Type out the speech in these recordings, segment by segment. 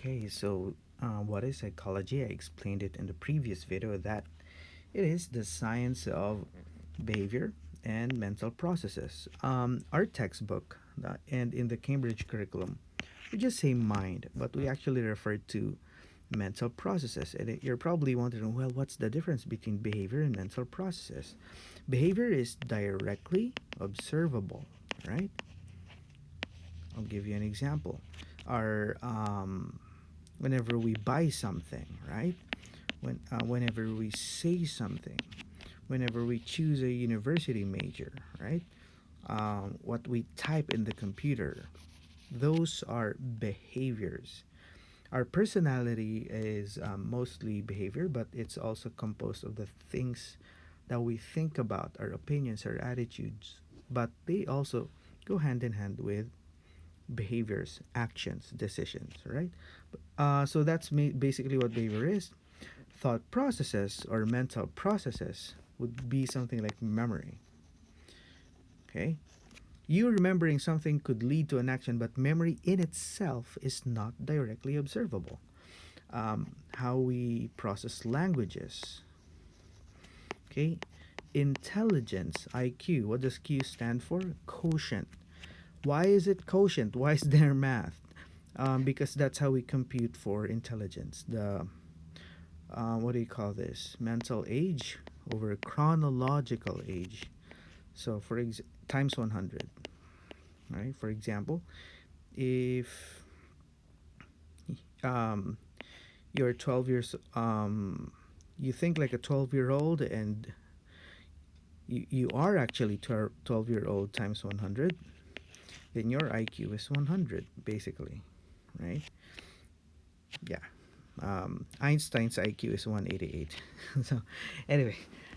Okay, so what is psychology? I explained it in the previous video that it is the science of behavior and mental processes. Our textbook and in the Cambridge curriculum, we just say mind, but we actually refer to mental processes. And you're probably wondering, well, what's the difference between behavior and mental processes? Behavior is directly observable, right? I'll give you an example. Our Whenever we buy something, right? Whenever we say something, whenever we choose a university major, right? What we type in the computer, those are behaviors. Our personality is mostly behavior, but it's also composed of the things that we think about, our opinions, our attitudes, but they also go hand in hand with behaviors, actions, decisions, right? So that's basically what behavior is. Thought processes or mental processes would be something like memory. Okay, you remembering something could lead to an action, but memory in itself is not directly observable. How we process languages. Okay, intelligence, IQ. What does Q stand for? Quotient. Why is it quotient? Why is there math? Because that's how we compute for intelligence. The what do you call this? Mental age over chronological age. So times 100, right? For example, if um, you're 12 years, you think like a 12-year-old, and you are actually 12-year-old times 100, then your IQ is 100, basically, right? Yeah. Einstein's IQ is 188. So, anyway,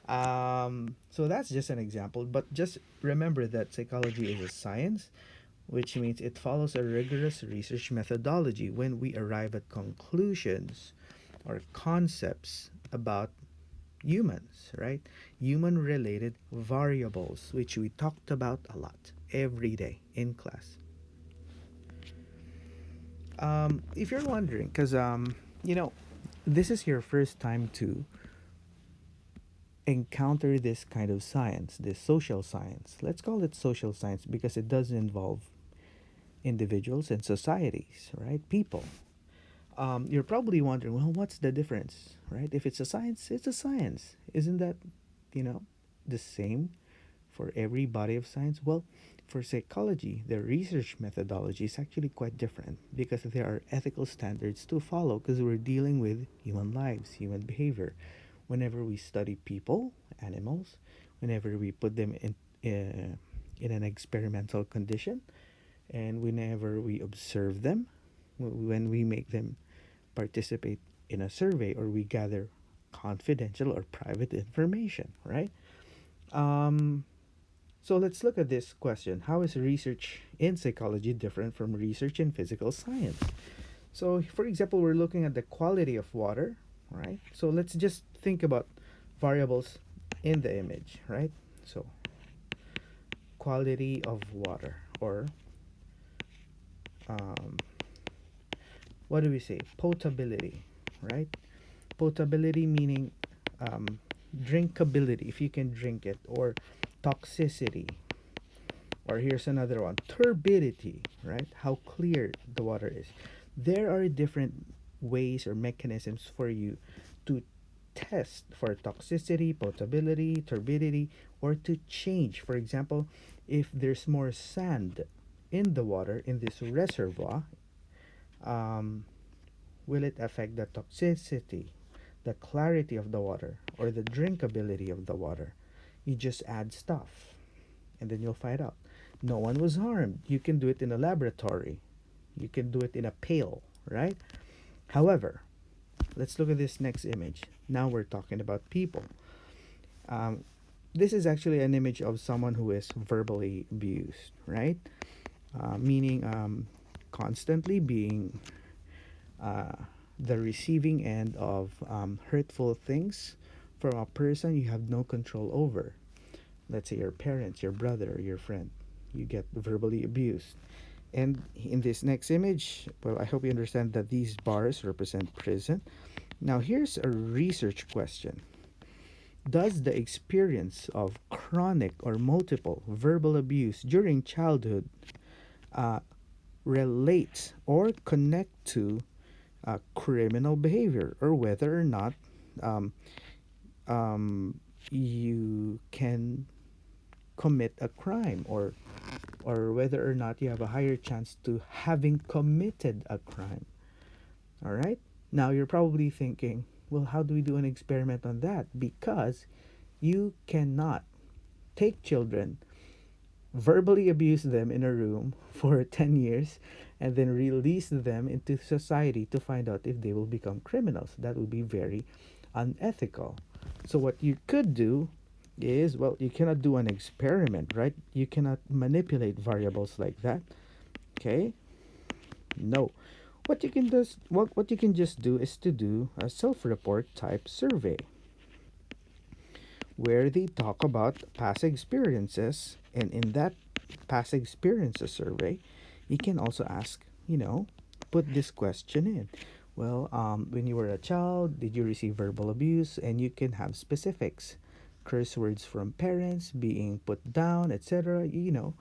so that's just an example. But just remember that psychology is a science, which means it follows a rigorous research methodology when we arrive at conclusions or concepts about humans, right? Human related variables, which we talked about a lot every day in class. If you're wondering, because you know, this is your first time to encounter this kind of science, this social science. Let's call it social science because it does involve individuals and societies, right? People. You're probably wondering, well, what's the difference, right? If it's a science, it's a science. Isn't that, you know, the same for every body of science? Well, for psychology, the research methodology is actually quite different because there are ethical standards to follow because we're dealing with human lives, human behavior. Whenever we study people, animals, whenever we put them in an experimental condition, and whenever we observe them, when we make them participate in a survey or we gather confidential or private information, right? Um, so let's look at this question. How is research in psychology different from research in physical science? So, for example, we're looking at the quality of water, right? So let's just think about variables in the image, right? So, quality of water, or um, what do we say? Potability, right? Potability meaning um, drinkability, if you can drink it, or toxicity, or here's another one, turbidity, right? How clear the water is. There are different ways or mechanisms for you to test for toxicity, potability, turbidity, or to change. For example, if there's more sand in the water in this reservoir, um, will it affect the toxicity, the clarity of the water, or the drinkability of the water? You just add stuff and then you'll find out. No one was harmed. You can do it in a laboratory, you can do it in a pail, right? However, let's look at this next image. Now we're talking about people. Um, this is actually an image of someone who is verbally abused, right? Meaning constantly being uh, the receiving end of hurtful things from a person you have no control over. Let's say your parents, your brother, or your friend. You get verbally abused. And in this next image, well, I hope you understand that these bars represent prison. Now, here's a research question. Does the experience of chronic or multiple verbal abuse during childhood uh, relate or connect to criminal behavior, or whether or not um, you can commit a crime, or whether or not you have a higher chance to having committed a crime? All right. Now you're probably thinking, well, how do we do an experiment on that? Because you cannot take children, verbally abuse them in a room for 10 years, and then release them into society to find out if they will become criminals. That would be very unethical. So, what you could do is, well, you cannot do an experiment, right? You cannot manipulate variables like that. Okay? No. What you can just do is to do a self-report type survey where they talk about past experiences, and in that past experiences survey you can also ask, put this question in. Well, when you were a child, did you receive verbal abuse? And you can have specifics, curse words from parents being put down, etc. You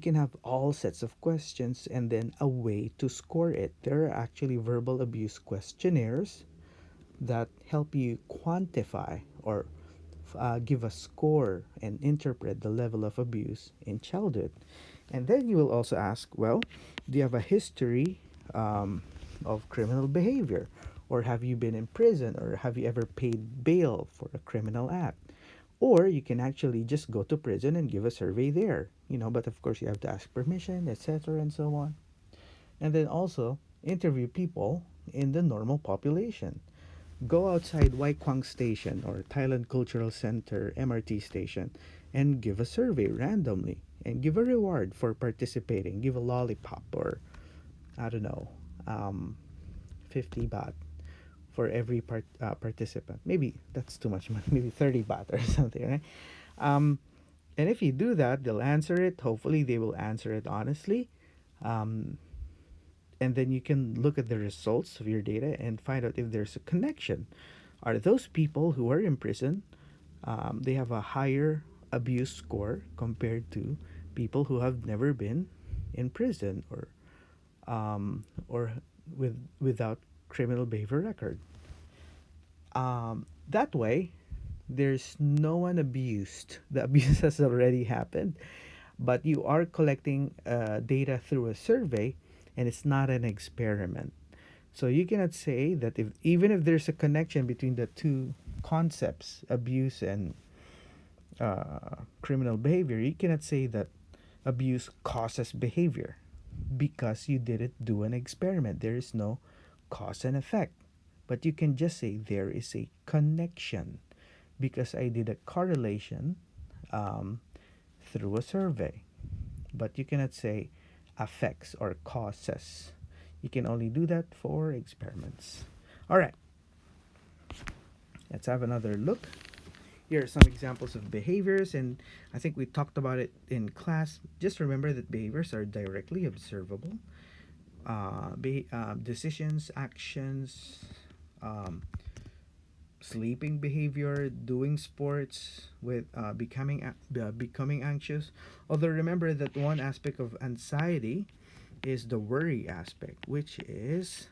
can have all sets of questions and then a way to score it. There are actually verbal abuse questionnaires that help you quantify or give a score and interpret the level of abuse in childhood. And then you will also ask, well, do you have a history of criminal behavior? Or have you been in prison? Or have you ever paid bail for a criminal act? Or you can actually just go to prison and give a survey there, but of course you have to ask permission, etc., and so on. And then also interview people in the normal population. Go outside Waikwang Station or Thailand Cultural Center MRT station and give a survey randomly and give a reward for participating. Give a lollipop, or I don't know, 50 baht for every participant. Maybe that's too much money. Maybe 30 baht or something, right? Um, and if you do that, they'll answer it. Hopefully, they will answer it honestly. Um, and then you can look at the results of your data and find out if there's a connection. Are those people who are in prison, they have a higher abuse score compared to people who have never been in prison, or without criminal behavior record. That way, there's no one abused. The abuse has already happened, but you are collecting data through a survey, and it's not an experiment. So you cannot say that if even if there's a connection between the two concepts, abuse and criminal behavior, you cannot say that abuse causes behavior because you didn't do an experiment. There is no cause and effect. But you can just say there is a connection because I did a correlation um, through a survey. But you cannot say affects or causes. You can only do that for experiments. All right, let's have another look. Here are some examples of behaviors, and I think we talked about it in class. Just remember that behaviors are directly observable. Decisions, actions, um, sleeping behavior, doing sports, with becoming anxious. Although remember that one aspect of anxiety is the worry aspect, which is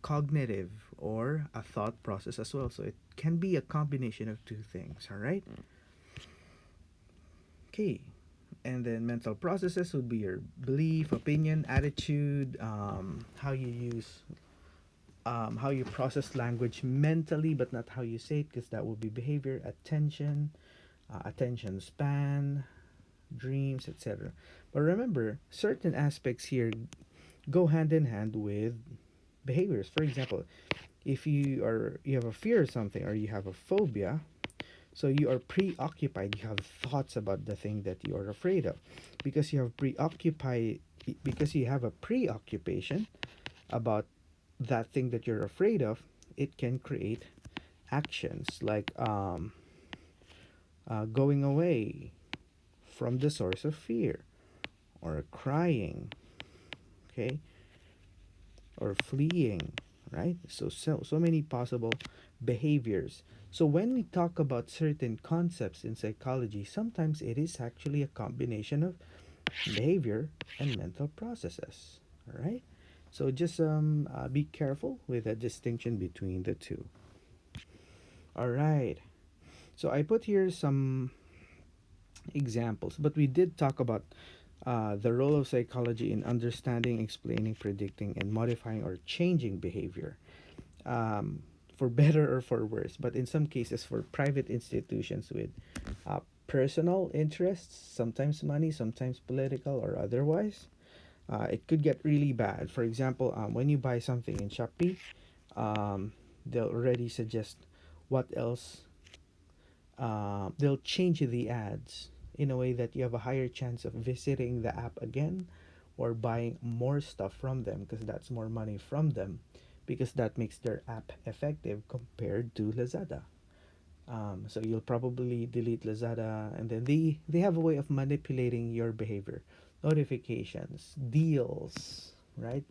cognitive or a thought process as well. So it can be a combination of two things. All right. Okay. And then mental processes would be your belief, opinion, attitude, how you process language mentally, but not how you say it, because that will be behavior, attention, attention span, dreams, etc. But remember, certain aspects here go hand in hand with behaviors. For example, if you have a fear of something, or you have a phobia, so you are preoccupied, you have thoughts about the thing that you are afraid of, because you have a preoccupation about that thing that you're afraid of. It can create actions like going away from the source of fear, or crying, okay, or fleeing, right? So many possible behaviors. So when we talk about certain concepts in psychology, sometimes it is actually a combination of behavior and mental processes. All right. So just be careful with the distinction between the two. All right. So I put here some examples, but we did talk about the role of psychology in understanding, explaining, predicting, and modifying or changing behavior, for better or for worse. But in some cases, for private institutions with personal interests, sometimes money, sometimes political or otherwise, it could get really bad. For example, when you buy something in Shopee, um, they'll already suggest what else. They'll change the ads in a way that you have a higher chance of visiting the app again or buying more stuff from them because that's more money from them because that makes their app effective compared to Lazada. So you'll probably delete Lazada, and then they have a way of manipulating your behavior, notifications, deals, right?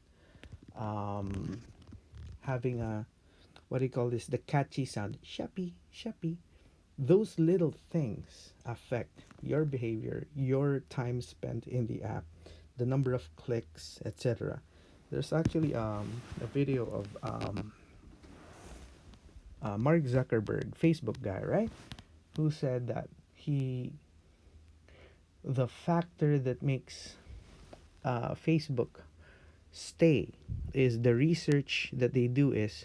Um, Having a, what do you call this? The catchy sound, Shopee, Shopee. Those little things affect your behavior, your time spent in the app, the number of clicks, etc. There's actually a video of Mark Zuckerberg, Facebook guy, right? Who said that the factor that makes Facebook stay is the research that they do is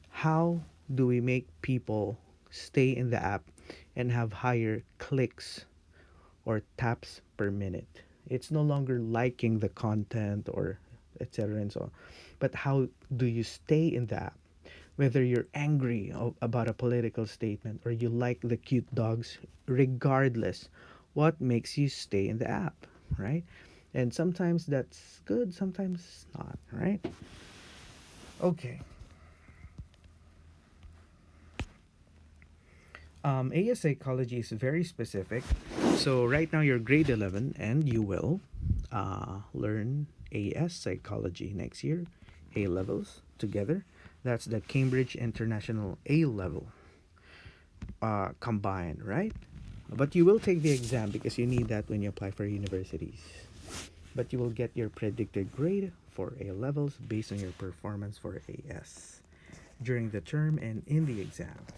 how do we make people stay in the app and have higher clicks or taps per minute. It's no longer liking the content or etc. and so on, but how do you stay in the app? Whether you're angry about a political statement or you like the cute dogs, regardless, what makes you stay in the app, right? And sometimes that's good, sometimes not, right? Okay. AS psychology is very specific. So right now you're grade 11 and you will learn AS psychology next year, A levels together. That's the Cambridge International A level combined, right? But you will take the exam because you need that when you apply for universities. But you will get your predicted grade for A levels based on your performance for AS during the term and in the exams.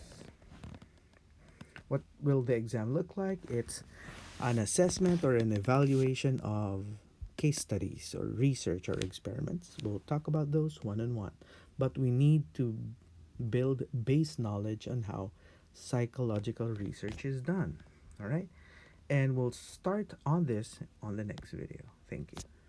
What will the exam look like? It's an assessment or an evaluation of case studies or research or experiments. We'll talk about those one on one. But we need to build base knowledge on how psychological research is done. All right? And we'll start on this on the next video. Thank you.